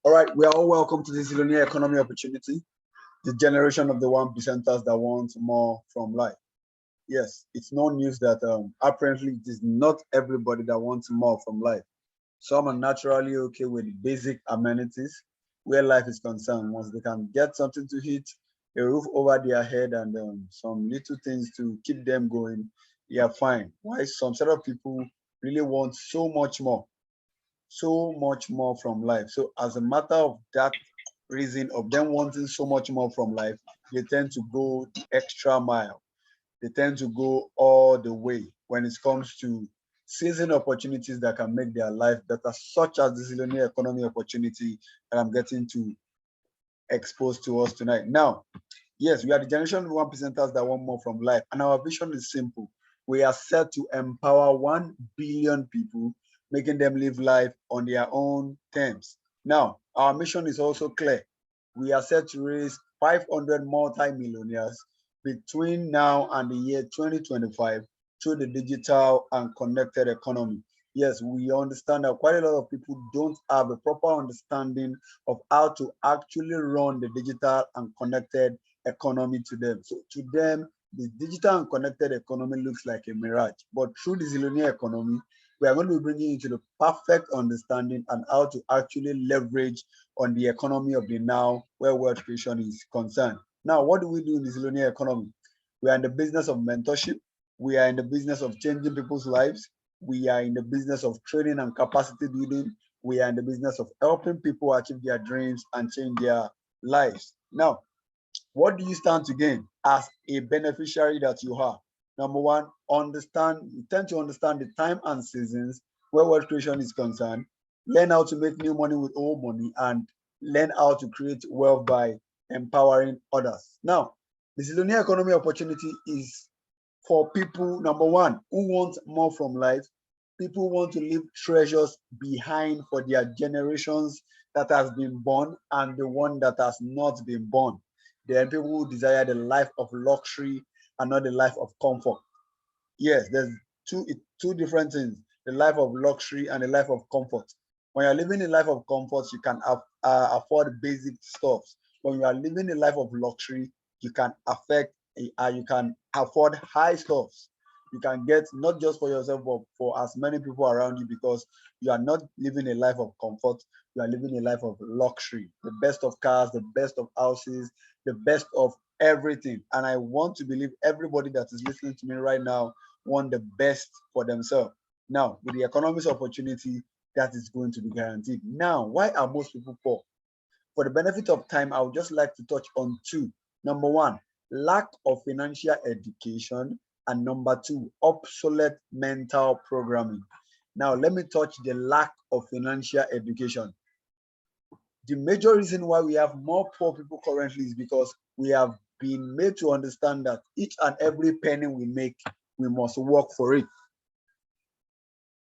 All right, we are all welcome to this Zillionaired economy opportunity, the generation of the 1%ers that want more from life. Yes, it's no news that apparently it is not everybody that wants more from life. Some are naturally okay with the basic amenities where life is concerned. Once they can get something to eat, a roof over their head, and some little things to keep them going, they are fine. Why some set of people really want so much more from life. So, as a matter of that reason of them wanting so much more from life, they tend to go the extra mile. They tend to go all the way when it comes to seizing opportunities that can make their life better, such as the Zillionaire economy opportunity that I'm getting to expose to us tonight. Now, yes, we are the generation of 1%ers that want more from life, and our vision is simple. We are set to empower 1 billion people, making them live life on their own terms. Now, our mission is also clear. We are set to raise 500 multi-millionaires between now and the year 2025 through the digital and connected economy. Yes, we understand that quite a lot of people don't have a proper understanding of how to actually run the digital and connected economy to them. So to them, the digital and connected economy looks like a mirage. But through the Zillionaire economy, we are going to be bringing you to the perfect understanding and how to actually leverage on the economy of the now where wealth creation is concerned. Now, what do we do in the Zillionaire economy? We are in the business of mentorship. We are in the business of changing people's lives. We are in the business of training and capacity building. We are in the business of helping people achieve their dreams and change their lives. Now, what do you stand to gain as a beneficiary that you are? Number one, you tend to understand the time and seasons where wealth creation is concerned, learn how to make new money with old money, and learn how to create wealth by empowering others. Now, the Zillionaire economy opportunity is for people, number one, who want more from life, people who want to leave treasures behind for their generations that has been born and the one that has not been born. There are people who desire the life of luxury and not the life of comfort. Yes, there's two different things: the life of luxury and the life of comfort. When you're living a life of comfort, you can afford basic stuff. When you are living a life of luxury, you can afford high stuffs. You can get not just for yourself, but for as many people around you, because you are not living a life of comfort. You are living a life of luxury, the best of cars, the best of houses, the best of everything. And I want to believe everybody that is listening to me right now want the best for themselves. Now, with the economics opportunity, that is going to be guaranteed. Now, why are most people poor? For the benefit of time, I would just like to touch on two. Number one, lack of financial education, and number two, obsolete mental programming. Now, let me touch the lack of financial education. The major reason why we have more poor people currently is because we have been made to understand that each and every penny we make, we must work for it.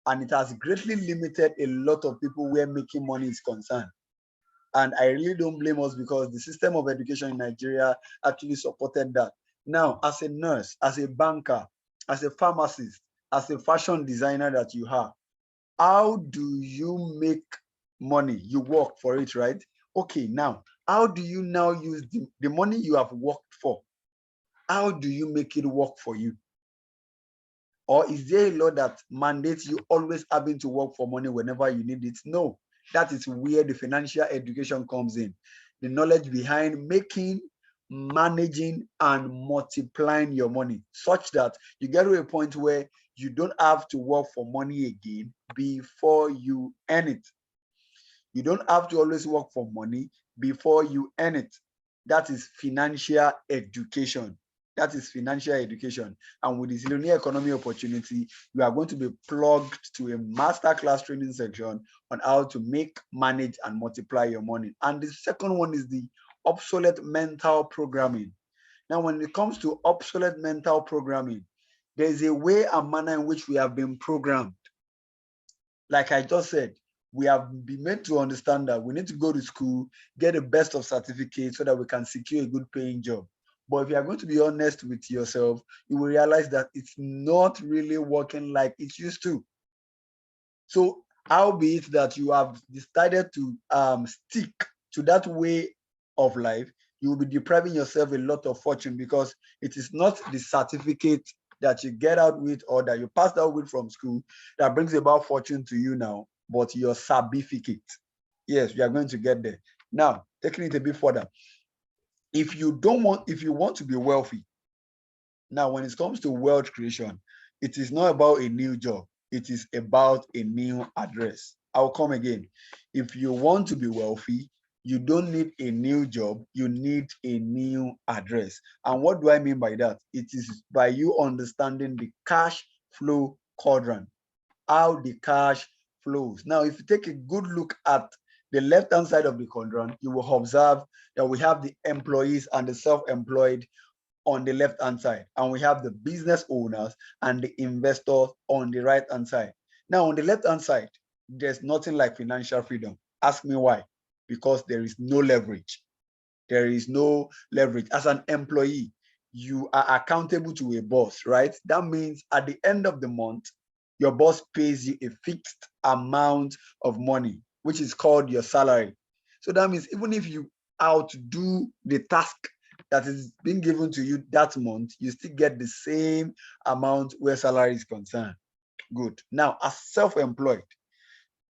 And it has greatly limited a lot of people where making money is concerned. And I really don't blame us because the system of education in Nigeria actually supported that. Now, as a nurse, as a banker, as a pharmacist, as a fashion designer that you are, how do you make money? You work for it, right? Okay, now, how do you now use the money you have worked for? How do you make it work for you? Or is there a law that mandates you always having to work for money whenever you need it? No, that is where the financial education comes in. The knowledge behind making, managing, and multiplying your money, such that you get to a point where you don't have to work for money again before you earn it. You don't have to always work for money before you earn it. That is financial education. That is financial education. And with this Zillionaire economy opportunity, you are going to be plugged to a masterclass training section on how to make, manage, and multiply your money. And the second one is the obsolete mental programming. Now, when it comes to obsolete mental programming, there is a way and manner in which we have been programmed. Like I just said, we have been meant to understand that we need to go to school, get the best of certificates so that we can secure a good paying job. But if you are going to be honest with yourself, you will realize that it's not really working like it used to. So Albeit that you have decided to stick to that way of life, you will be depriving yourself a lot of fortune, because it is not the certificate that you get out with or that you passed out with from school that brings about fortune to you now, but your certificate. Yes, we are going to get there. Now, taking it a bit further, if you want to be wealthy, now when it comes to wealth creation, it is not about a new job, it is about a new address. I'll come again. If you want to be wealthy, you don't need a new job, you need a new address. And what do I mean by that? It is by you understanding the cash flow quadrant, how the cash flows. Now, if you take a good look at the left-hand side of the quadrant, you will observe that we have the employees and the self-employed on the left-hand side, and we have the business owners and the investors on the right-hand side. Now, on the left-hand side, there's nothing like financial freedom. Ask me why. Because there is no leverage. There is no leverage. As an employee, you are accountable to a boss, right? That means at the end of the month, your boss pays you a fixed amount of money, which is called your salary. So that means even if you outdo the task that is being given to you that month, you still get the same amount where salary is concerned. Good. Now, as self-employed,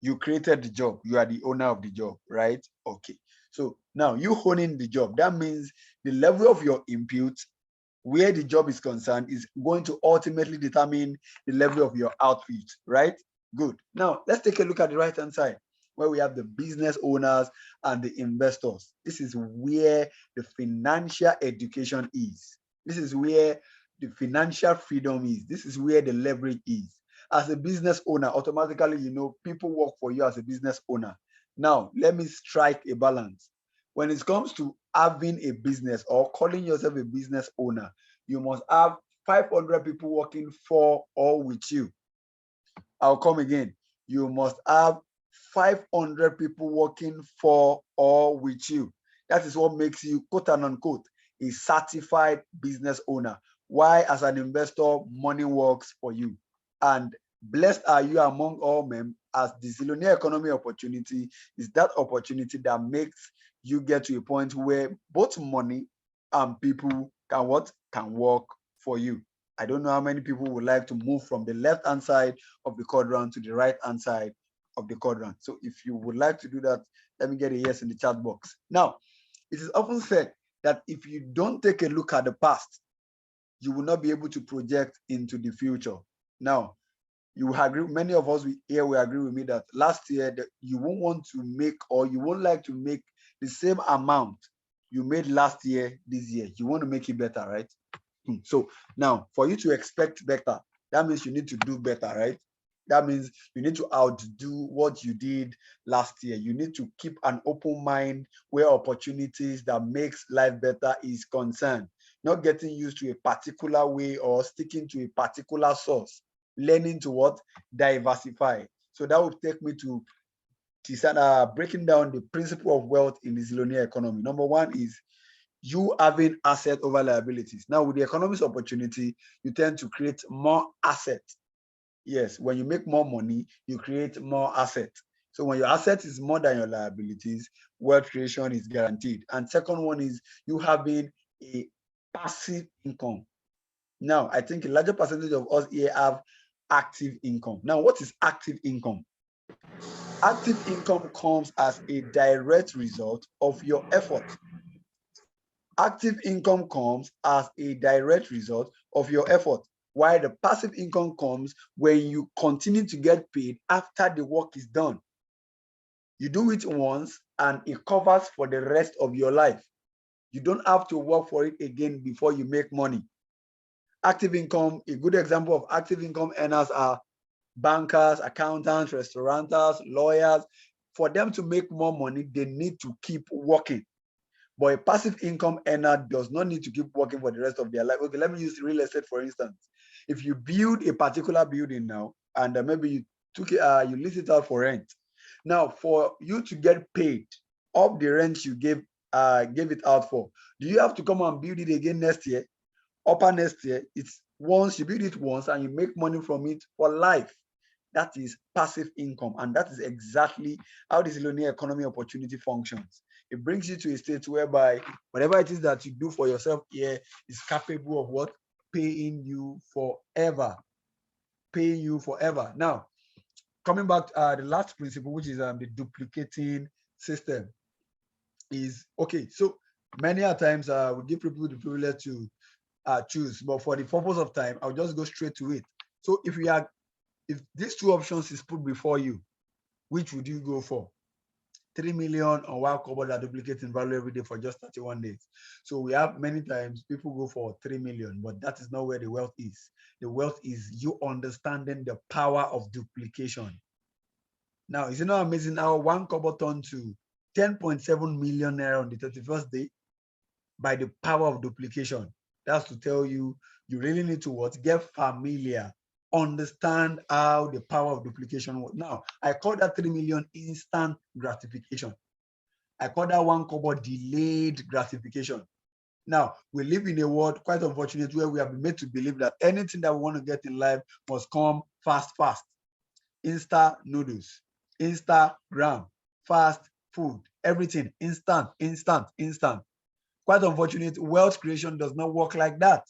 you created the job, you are the owner of the job, right? Okay. So now you owning the job, that means the level of your input where the job is concerned is going to ultimately determine the level of your output, right? Good. Now let's take a look at the right hand side where we have the business owners and the investors. This is where the financial education is. This is where the financial freedom is. This is where the leverage is. As a business owner, automatically, people work for you as a business owner. Now, let me strike a balance. When it comes to having a business or calling yourself a business owner, you must have 500 people working for or with you. I'll come again. You must have 500 people working for or with you. That is what makes you, quote and unquote, a certified business owner. Why, as an investor, money works for you. And blessed are you among all men, as the Zillionaired economy opportunity is that opportunity that makes you get to a point where both money and people can work for you. I don't know how many people would like to move from the left-hand side of the quadrant to the right-hand side of the quadrant. So if you would like to do that, let me get a yes in the chat box. Now, it is often said that if you don't take a look at the past, you will not be able to project into the future. Now, you agree, many of us here will agree with me that last year that you won't want to make, or you won't like to make the same amount you made last year this year. You want to make it better, right? So now, for you to expect better, that means you need to do better, right? That means you need to outdo what you did last year. You need to keep an open mind where opportunities that makes life better is concerned. Not getting used to a particular way or sticking to a particular source. Learning to what? Diversify. So that would take me to breaking down the principle of wealth in the Zillionaired economy. Number one is you having asset over liabilities. Now, with the economist opportunity, you tend to create more assets. Yes, when you make more money, you create more assets. So when your asset is more than your liabilities, wealth creation is guaranteed. And second one is you having a passive income. Now, I think a larger percentage of us here have active income. Now, what is active income? Active income comes as a direct result of your effort. Active income comes as a direct result of your effort, while the passive income comes when you continue to get paid after the work is done. You do it once and it covers for the rest of your life. You don't have to work for it again before you make money. Active income, a good example of active income earners are bankers, accountants, restaurateurs, lawyers. For them to make more money, they need to keep working. But a passive income earner does not need to keep working for the rest of their life. Okay, let me use real estate for instance. If you build a particular building now, and maybe you you lease it out for rent. Now, for you to get paid of the rent you gave it out for, do you have to come and build it again next year? Upper next year, it's once you build it once and you make money from it for life. That is passive income. And that is exactly how this Zillionaire economy opportunity functions. It brings you to a state whereby whatever it is that you do for yourself here is capable of what? Paying you forever. Paying you forever. Now, coming back to the last principle, which is the duplicating system, is okay. So many a times we give people the privilege to choose, but for the purpose of time, I'll just go straight to it. So if these two options is put before you, which would you go for? 3 million on one cover that duplicates in value every day for just 31 days. So we have many times people go for 3 million, but that is not where the wealth is. The wealth is you understanding the power of duplication. Now, is it not amazing how one cover turned to 10.7 million naira on the 31st day by the power of duplication? That's to tell you, you really need to what? Get familiar, understand how the power of duplication works. Now, I call that 3 million instant gratification. I call that one cover delayed gratification. Now, we live in a world, quite unfortunate, where we have been made to believe that anything that we want to get in life must come fast. Insta noodles, Instagram, fast food, everything, instant. Quite unfortunate, wealth creation does not work like that.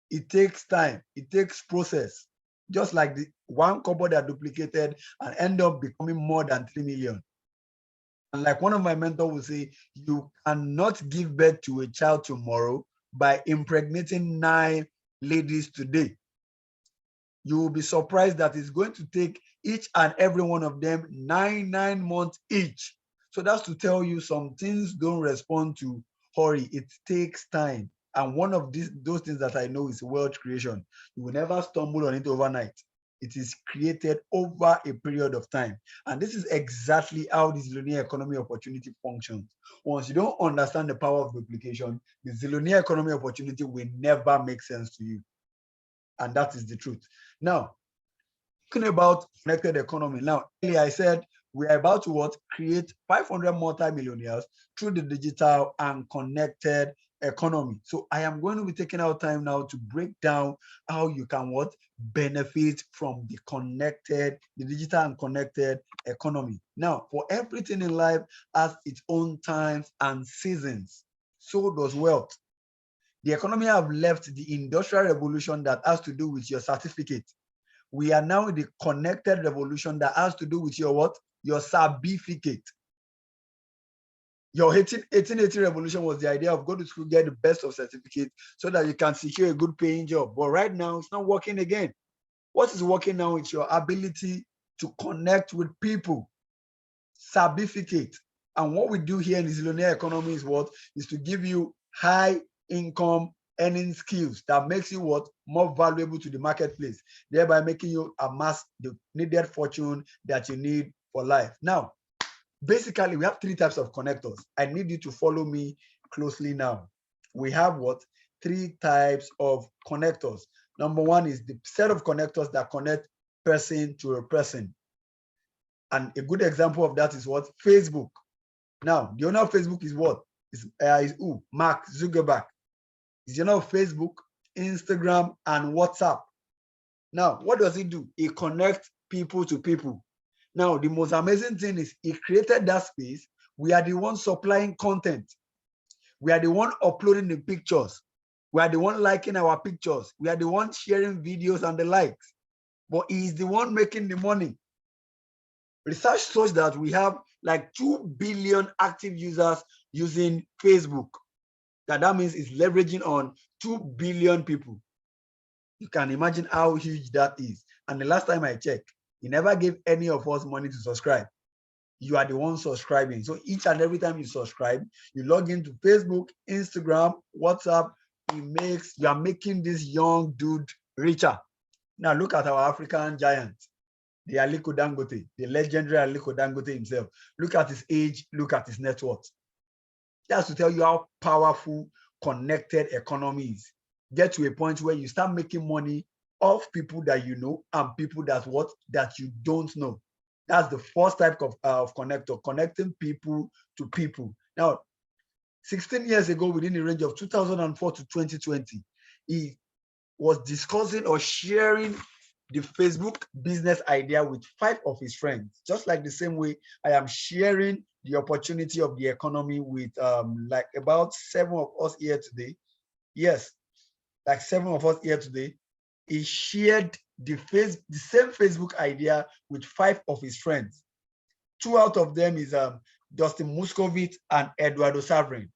It takes time, it takes process. Just like the one couple that duplicated and end up becoming more than 3 million. And like one of my mentors will say, you cannot give birth to a child tomorrow by impregnating 9 ladies today. You will be surprised that it's going to take each and every one of them 9 months each. So that's to tell you some things don't respond to hurry. It takes time. And one of those things that I know is wealth creation. You will never stumble on it overnight. It is created over a period of time. And this is exactly how this Zillionaire economy opportunity functions. Once you don't understand the power of duplication, the Zillionaire economy opportunity will never make sense to you. And that is the truth. Now, talking about connected economy. Now, earlier I said we are about to what? Create 500 multi-millionaires through the digital and connected economy. So I am going to be taking our time now to break down how you can what? Benefit from the digital and connected economy. Now, for everything in life has its own times and seasons. So does wealth. The economy have left the industrial revolution that has to do with your certificate. We are now in the connected revolution that has to do with your what? Your certificate. Your 1880 revolution was the idea of go to school, get the best of certificate so that you can secure a good paying job. But right now, it's not working again. What is working now is your ability to connect with people. Certificate. And what we do here in the Zillionaire economy is what? Is to give you high income earning skills that makes you what? More valuable to the marketplace, thereby making you amass the needed fortune that you need for life. Now, basically, we have 3 types of connectors. I need you to follow me closely now. We have what? 3 types of connectors. Number 1 is the set of connectors that connect person to a person. And a good example of that is what? Facebook. Now, the owner of Facebook is what? Is who? Mark Zuckerberg. Is the owner of Facebook, Instagram, and WhatsApp. Now, what does he do? He connects people to people. Now, the most amazing thing is he created that space. We are the ones supplying content. We are the one uploading the pictures. We are the one liking our pictures. We are the one sharing videos and the likes. But he is the one making the money. Research shows that we have like 2 billion active users using Facebook. That means it's leveraging on 2 billion people. You can imagine how huge that is. And the last time I checked, he never gave any of us money to subscribe. You are the one subscribing. So each and every time you subscribe, you log into Facebook, Instagram, WhatsApp, you are making this young dude richer. Now look at our African giant, the Aliko Dangote, the legendary Aliko Dangote himself. Look at his age, look at his net worth. That's to tell you how powerful connected economy is. Get to a point where you start making money off people that you know and people that you don't know. That's the first type of connector, connecting people to people. Now, 16 years ago, within the range of 2004 to 2020, he was discussing or sharing the Facebook business idea with 5 of his friends, just like the same way I am sharing the opportunity of the economy with like about 7 of us here today. Yes, like 7 of us here today. He shared the same Facebook idea with 5 of his friends. 2 out of them is Dustin Muscovitz and Eduardo Saverin.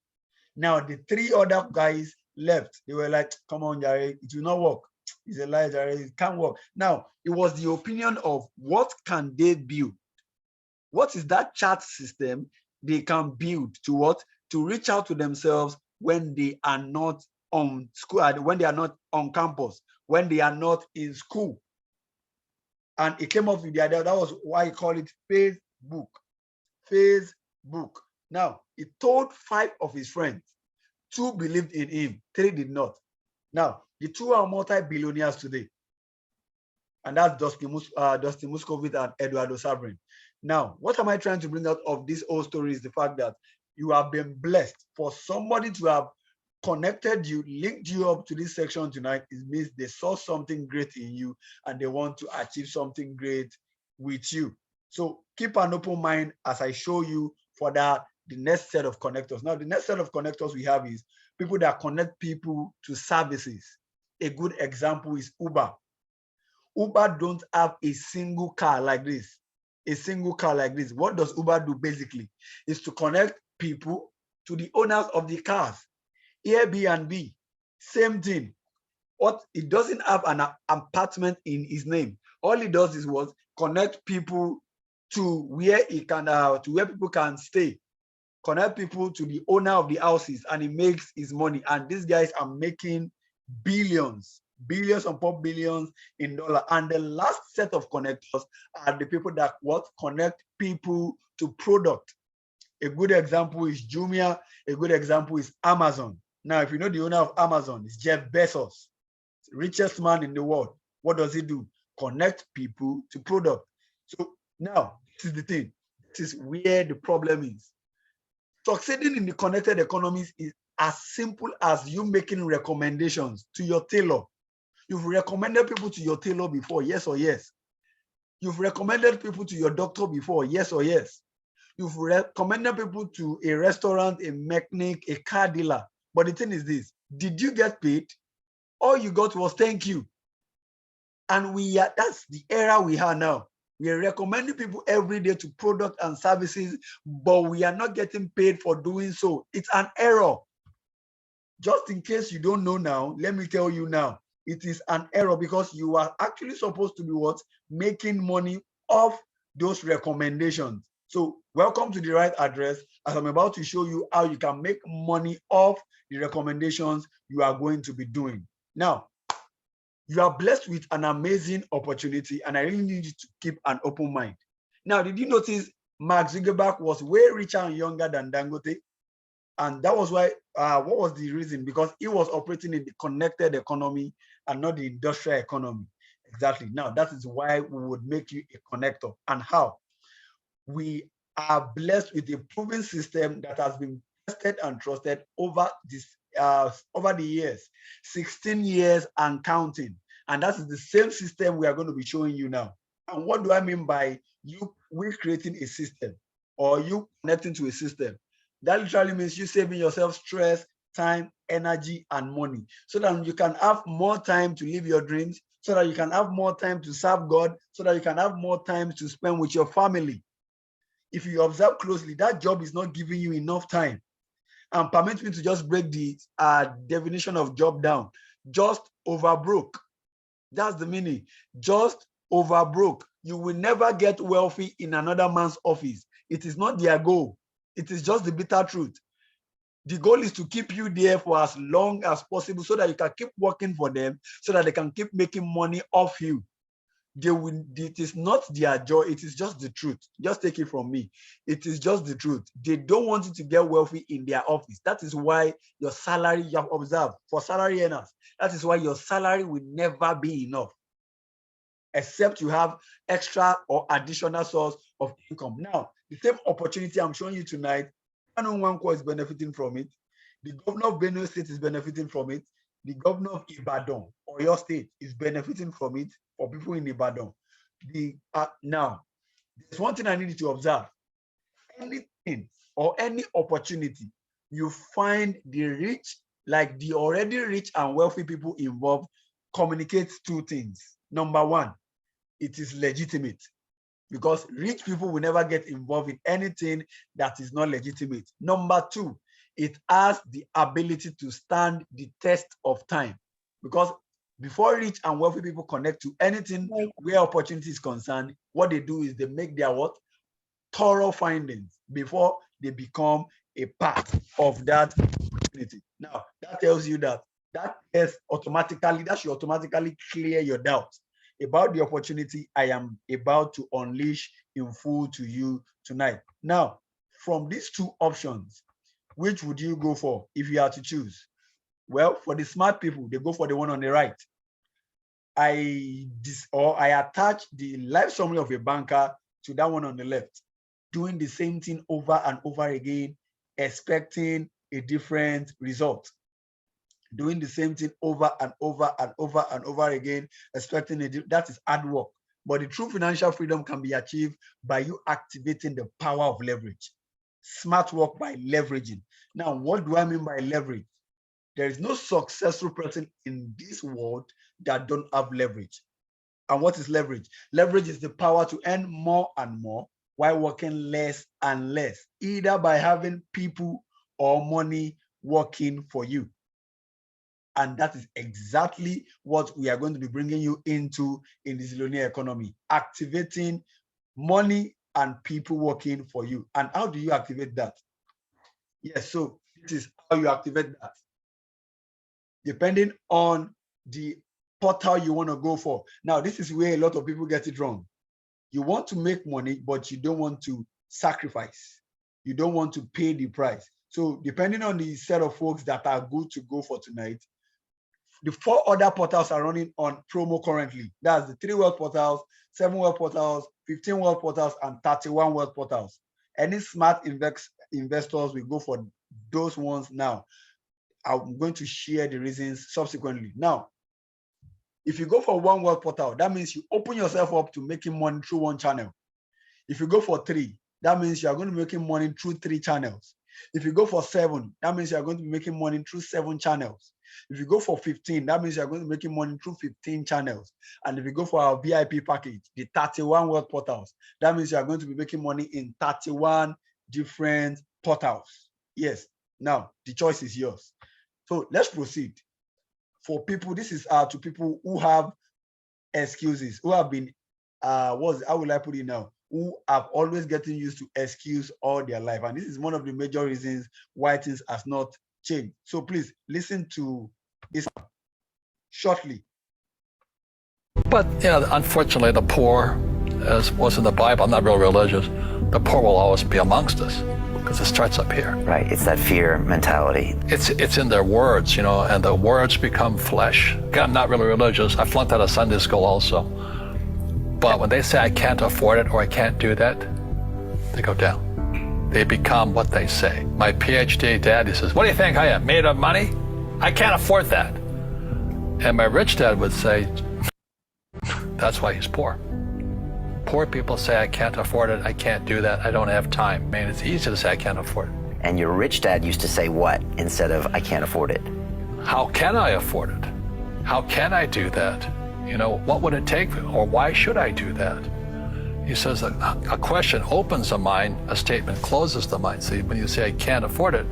Now the 3 other guys left. They were like, come on, Jare, it will not work. It's a lie, Jare, it can't work. Now, it was the opinion of what can they build? What is that chat system they can build to what? To reach out to themselves when they are not on school, when they are not on campus, when they are not in school. And he came up with the idea. That was why he called it Facebook. Facebook. Now, he told 5 of his friends. 2 believed in him, 3 did not. Now, the 2 are multi-billionaires today. And that's Dustin Muscovitz and Eduardo Saverin. Now, what am I trying to bring out of this whole story is the fact that you have been blessed. For somebody to have connected you, linked you up to this section tonight, it means they saw something great in you and they want to achieve something great with you. So keep an open mind as I show you for that the next set of connectors. Now, the next set of connectors we have is people that connect people to services. A good example is Uber. Uber don't have a single car like this. A single car like this. What does Uber do basically? Is to connect people to the owners of the cars. Airbnb, same thing. What it doesn't have an apartment in his name. All it does is what connect people to where it can to where people can stay. Connect people to the owner of the houses, and he makes his money. And these guys are making billions upon billions in dollars. And the last set of connectors are the people that what connect people to product. A good example is Jumia. A good example is Amazon. Now, if you know the owner of Amazon, it's Jeff Bezos, richest man in the world. What does he do? Connect people to product. So now, this is the thing. This is where the problem is. Succeeding in the connected economies is as simple as you making recommendations to your tailor. You've recommended people to your tailor before, yes or yes. You've recommended people to your doctor before, yes or yes. You've recommended people to a restaurant, a mechanic, a car dealer. But the thing is this, did you get paid? All you got was thank you. And that's the era we are now. We are recommending people every day to product and services, but we are not getting paid for doing so. It's an error. Just in case you don't know now, let me tell you now, it is an error because you are actually supposed to be what? Making money off those recommendations. So welcome to the right address, as I'm about to show you how you can make money off the recommendations you are going to be doing. Now, you are blessed with an amazing opportunity, and I really need you to keep an open mind. Now, did you notice Mark Zuckerberg was way richer and younger than Dangote? And that was why, what was the reason? Because he was operating in the connected economy and not the industrial economy. Exactly. Now, that is why we would make you a connector. And how? We are blessed with a proven system that has been tested and trusted over the years, 16 years and counting. And that is the same system we are going to be showing you now. And what do I mean by we creating a system or you connecting to a system? That literally means you saving yourself stress, time, energy, and money, so that you can have more time to live your dreams, so that you can have more time to serve God, so that you can have more time to spend with your family. If you observe closely, that job is not giving you enough time. And permit me to just break the definition of job down. Just over broke. That's the meaning. Just over broke. You will never get wealthy in another man's office. It is not their goal. It is just the bitter truth. The goal is to keep you there for as long as possible so that you can keep working for them, so that they can keep making money off you. It is not their joy, it is just the truth. Just take it from me. It is just the truth. They don't want you to get wealthy in their office. That is why your salary, you have observed, for salary earners, that is why your salary will never be enough, except you have extra or additional source of income. Now, the same opportunity I'm showing you tonight, Nwanko is benefiting from it. The governor of Benue State is benefiting from it. the governor of Ibadan or your state is benefiting from it for people in Ibadan. Now, there's one thing I need you to observe. Anything or any opportunity you find the rich, like the already rich and wealthy people involved, communicates two things. Number one, it is legitimate, because rich people will never get involved in anything that is not legitimate. Number two, it has the ability to stand the test of time, because before rich and wealthy people connect to anything where opportunity is concerned, what they do is they make their what? Thorough findings before they become a part of that opportunity. Now, that tells you that should automatically clear your doubts about the opportunity I am about to unleash in full to you tonight. Now, from these two options, which would you go for if you had to choose? Well, for the smart people, they go for the one on the right. I attach the life summary of a banker to that one on the left, doing the same thing over and over again, expecting a different result. Doing the same thing over and over and over and over again, expecting that is hard work. But the true financial freedom can be achieved by you activating the power of leverage. Smart work by leveraging. Now, what do I mean by leverage? There is no successful person in this world that don't have leverage. And what is leverage? Leverage is the power to earn more and more while working less and less, either by having people or money working for you. And that is exactly what we are going to be bringing you into in the Zillionaired economy, activating money and people working for you. And how do you activate that? Yes, so this is how you activate that. Depending on the portal you want to go for. Now, this is where a lot of people get it wrong. You want to make money, but you don't want to sacrifice. You don't want to pay the price. So depending on the set of folks that are good to go for tonight, the 4 other portals are running on promo currently. That's the 3 wealth portals, 7 wealth portals, 15 wealth portals, and 31 wealth portals. Any smart investors will go for those ones now. I'm going to share the reasons subsequently. Now, if you go for 1 wealth portal, that means you open yourself up to making money through 1 channel. If you go for 3, that means you are going to be making money through 3 channels. If you go for 7, that means you are going to be making money through 7 channels. If you go for 15, that means you are going to be making money through 15 channels. And if you go for our VIP package, the 31 wealth portals, that means you are going to be making money in 31 different portals. Yes. Now, the choice is yours. So let's proceed. For people, this is to people who have excuses, who have been, how will I put it now? Who have always getting used to excuse all their life. And this is one of the major reasons why things has not changed. So please listen to this shortly. But yeah, unfortunately, the poor, as was in the Bible, I'm not real religious, the poor will always be amongst us because it starts up here. Right, it's that fear mentality. It's in their words, you know, and the words become flesh. I'm not really religious. I flunked out of Sunday school also. But when they say I can't afford it or I can't do that, they go down. They become what they say. My PhD dad, he says, what do you think I am, made of money? I can't afford that. And my rich dad would say, that's why he's poor. Poor people say, I can't afford it, I can't do that, I don't have time. Man, it's easy to say I can't afford it. And your rich dad used to say what instead of I can't afford it? How can I afford it? How can I do that? You know, what would it take, or why should I do that? He says a question opens the mind, a statement closes the mind. See, when you say I can't afford it,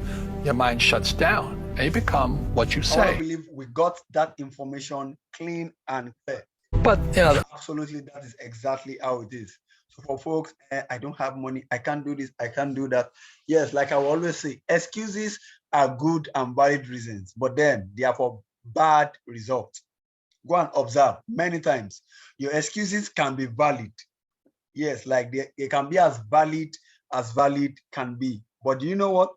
your mind shuts down and you become what you say. I believe we got that information clean and clear. But you know, absolutely, that is exactly how it is. So for folks, I don't have money, I can't do this, I can't do that. Yes, like I will always say, excuses are good and valid reasons, but then they are for bad results. Go and observe many times. Your excuses can be valid. Yes, like they can be as valid can be. But do you know what?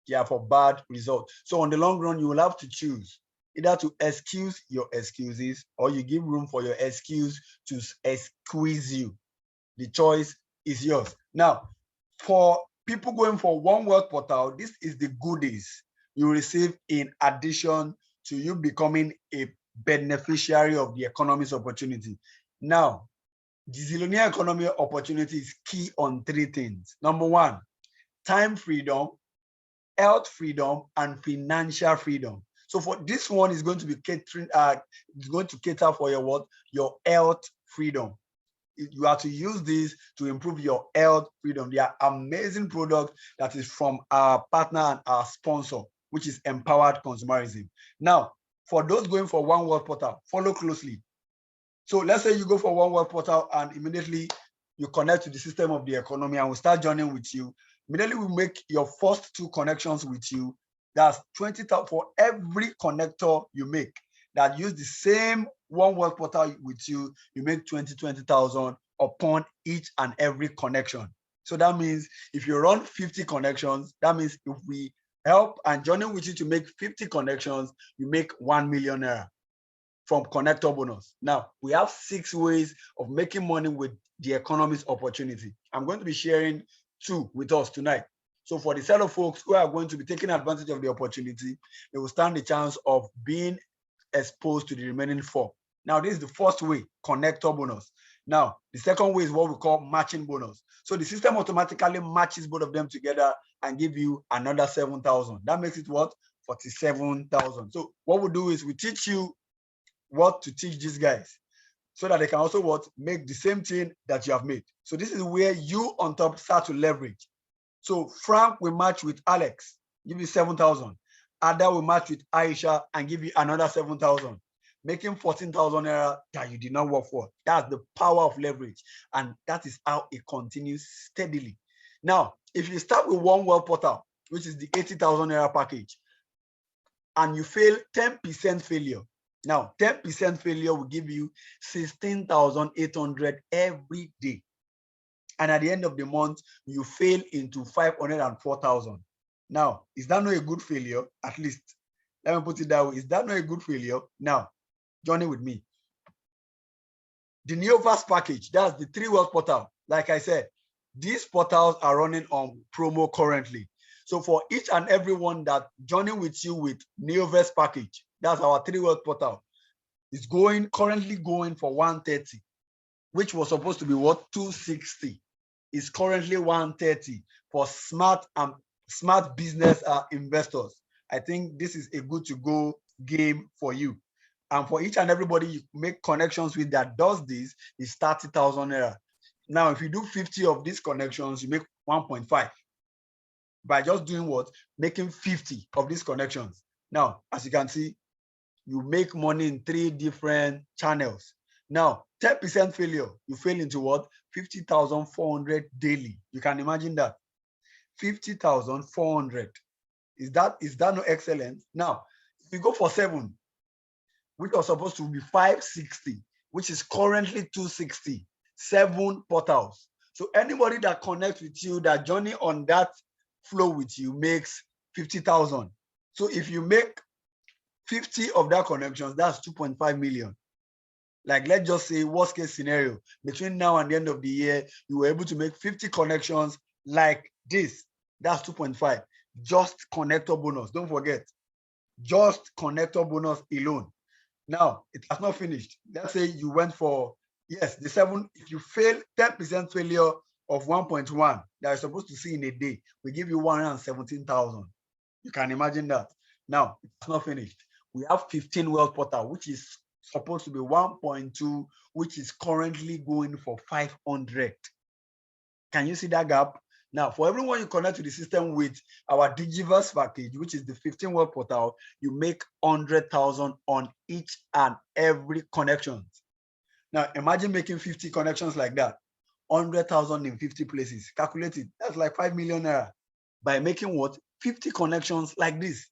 They are for bad results. So on the long run, you will have to choose either to excuse your excuses or you give room for your excuse to squeeze you. The choice is yours. Now, for people going for 1 wealth portal, this is the goodies you receive in addition to you becoming a beneficiary of the economy's opportunity. Now, the Zillionaired economy opportunity is key on three things. Number one, time freedom, health freedom, and financial freedom. So for this one is going to be catering, it's going to cater for your what? Your health freedom. You have to use this to improve your health freedom. They are amazing products that is from our partner and our sponsor, which is Empowered Consumerism. Now, for those going for One World Portal, follow closely. So let's say you go for One World Portal and immediately you connect to the system of the economy and we start joining with you. Immediately we make your first 2 connections with you. That's 20,000 for every connector you make that use the same One World Portal with you. You make 20,000 upon each and every connection. So that means if you run 50 connections, that means if we help and joining with you to make 50 connections, you make 1 million naira from connector bonus. Now, we have 6 ways of making money with the economy's opportunity. I'm going to be sharing 2 with us tonight. So for the set of folks who are going to be taking advantage of the opportunity, they will stand the chance of being exposed to the remaining 4. Now, this is the first way, connector bonus. Now, the second way is what we call matching bonus. So the system automatically matches both of them together and give you another 7,000. That makes it what? 47,000. So what we do is we teach you what to teach these guys so that they can also what? Make the same thing that you have made. So this is where you on top start to leverage. So Frank will match with Alex, give you 7,000. Ada will match with Aisha and give you another 7,000, making 14,000 naira that you did not work for. That's the power of leverage. And that is how it continues steadily. Now, if you start with One World Portal, which is the 80,000 naira package, and you fail 10% failure. Now, 10% failure will give you 16,800 every day. And at the end of the month, you fail into 504,000. Now, is that not a good failure? At least, let me put it that way. Is that not a good failure? Now, journey with me. The Neoverse package, that's the 3 World Portal. Like I said, these portals are running on promo currently. So for each and every one that joining with you with Neoverse package, that's our 3 World Portal, is currently going for 130, which was supposed to be what? 260. Is currently 130 for smart business investors. I think this is a good to go game for you. And for each and everybody you make connections with that does this is 30,000 naira. Now, if you do 50 of these connections, you make 1.5 by just doing what? Making 50 of these connections. Now, as you can see, you make money in 3 different channels. Now, 10% failure, you fail into what? 50,400 daily. You can imagine that. 50,400. Is that not excellent? Now, if you go for 7, which was supposed to be 560, which is currently 260, 7 portals. So anybody that connects with you, that journey on that flow with you makes 50,000. So if you make 50 of that connections, that's 2.5 million. Like, let's just say worst case scenario, between now and the end of the year, you were able to make 50 connections like this. That's 2.5. Just connector bonus. Don't forget, just connector bonus alone. Now, it has not finished. Let's say you went for, yes, the 7, if you fail 10% failure of 1.1 that you're supposed to see in a day, we give you 117,000. You can imagine that. Now, it's not finished. We have 15 World Portal, which is supposed to be 1.2, which is currently going for 500. Can you see that gap? Now, for everyone you connect to the system with our Digiverse package, which is the 15 World Portal, you make 100,000 on each and every connection. Now, imagine making 50 connections like that, 100,000 in 50 places. Calculate it. That's like 5 million naira by making what? 50 connections like this.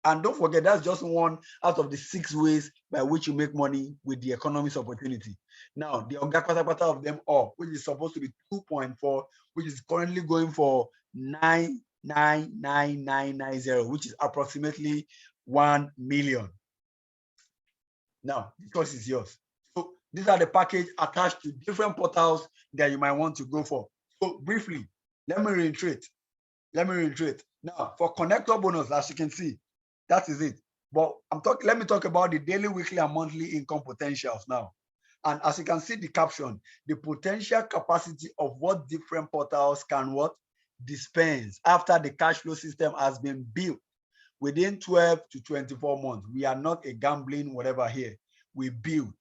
And don't forget, that's just one out of the 6 ways by which you make money with the economy's opportunity. Now, the Oga Patapata of them all, which is supposed to be 2.4, which is currently going for 999,990, which is approximately 1 million. Now, the choice is yours. So these are the package attached to different portals that you might want to go for. So briefly, let me reiterate. Now, for connector bonus, as you can see, that is it. But let me talk about the daily, weekly, and monthly income potentials now. And as you can see the caption, the potential capacity of what different portals can dispense after the cash flow system has been built within 12 to 24 months. We are not a gambling whatever here. We build,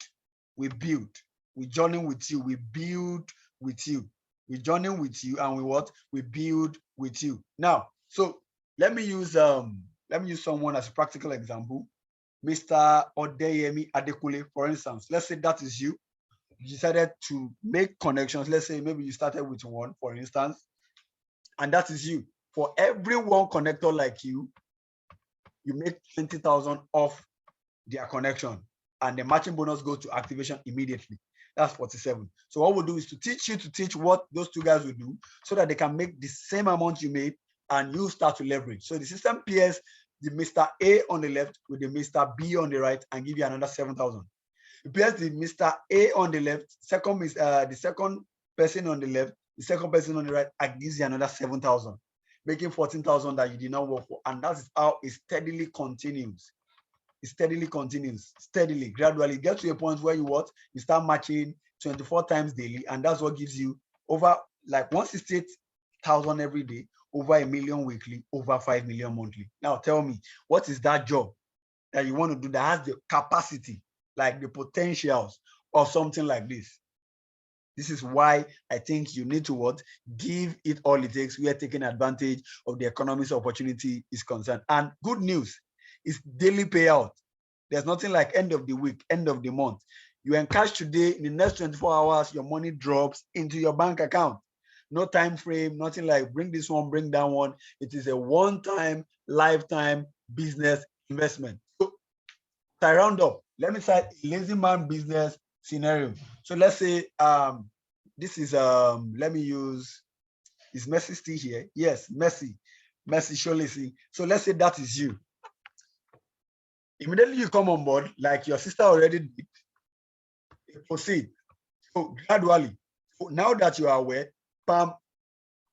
we journey with you, we build with you. We journey with you and we build with you. Now, so let me use someone as a practical example. Mr. Odeyemi Adekule, for instance. Let's say that is you. You decided to make connections. Let's say maybe you started with one, for instance, and that is you. For every one connector like you, you make 20,000 off their connection, and the matching bonus goes to activation immediately. That's 47. So what we'll do is to teach what those two guys will do so that they can make the same amount you made and you start to leverage. So the system pairs the Mr. A on the left with the Mr. B on the right and give you another 7,000. It pairs the Mr. A on the left, the second person on the left, the second person on the right, and gives you another 7,000, making 14,000 that you did not work for. And that is how it steadily continues. It steadily continues, gradually. Get to a point where you start matching 24 times daily, and that's what gives you over like 168,000 every day, over 1 million weekly, over 5 million monthly. Now tell me, what is that job that you want to do that has the capacity, like the potentials of something like this? This is why I think you need to give it all it takes. We are taking advantage of the economy's opportunity is concerned. And good news is daily payout. There's nothing like end of the week, end of the month. You encash today, in the next 24 hours, your money drops into your bank account. No time frame, nothing like bring this one, bring that one. It is a one-time, lifetime business investment. So I round up. Let me cite a lazy man business scenario. So let's say this is let me use, is Messi still here? Yes, Messi surely see. So let's say that is you. Immediately you come on board, like your sister already did, proceed. So gradually, so now that you are aware, bam,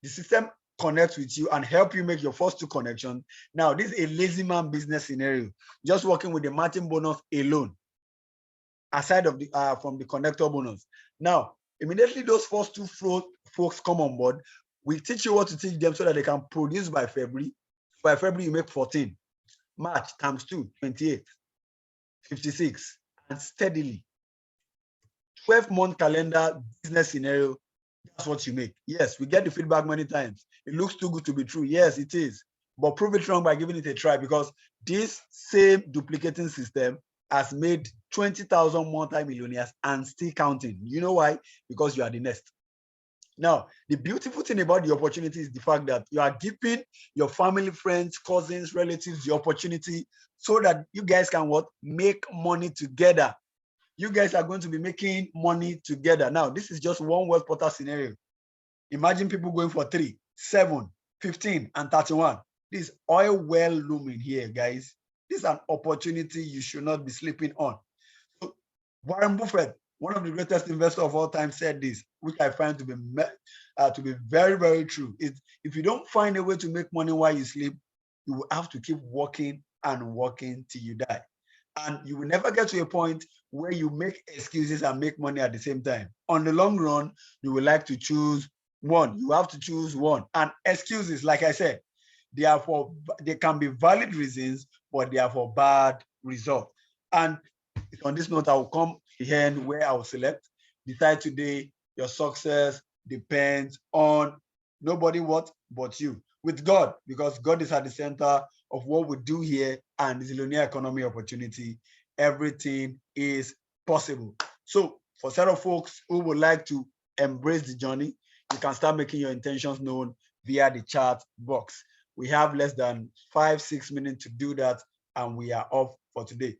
the system connects with you and help you make your first 2 connections. Now, this is a lazy man business scenario, just working with the matching bonus alone, aside of the from the connector bonus. Now, immediately those first 2 folks come on board, we teach you what to teach them so that they can produce by February. By February, you make 14. March times 2, 28, 56, and steadily. 12-month calendar business scenario, that's what you make. Yes, we get the feedback many times. It looks too good to be true. Yes, it is. But prove it wrong by giving it a try, because this same duplicating system has made 20,000 multi-millionaires and still counting. You know why? Because you are the next. Now, the beautiful thing about the opportunity is the fact that you are giving your family, friends, cousins, relatives the opportunity so that you guys can make money together. You guys are going to be making money together. Now, this is just one wealth portal scenario. Imagine people going for 3, 7, 15, and 31. This oil well looming here, guys. This is an opportunity you should not be sleeping on. So Warren Buffett, one of the greatest investors of all time, said this, which I find to be very, very true. If you don't find a way to make money while you sleep, you will have to keep working and working till you die. And you will never get to a point where you make excuses and make money at the same time. On the long run, you will like to choose one. You have to choose one. And excuses, like I said, they can be valid reasons, but they are for bad results. And on this note, I will come to the end where I will select. Decide today, your success depends on nobody but you. With God, because God is at the center of what we do here, and the Zillionaired economy opportunity, everything is possible. So for set of folks who would like to embrace the journey, you can start making your intentions known via the chat box. We have less than 5-6 minutes to do that, and we are off for today.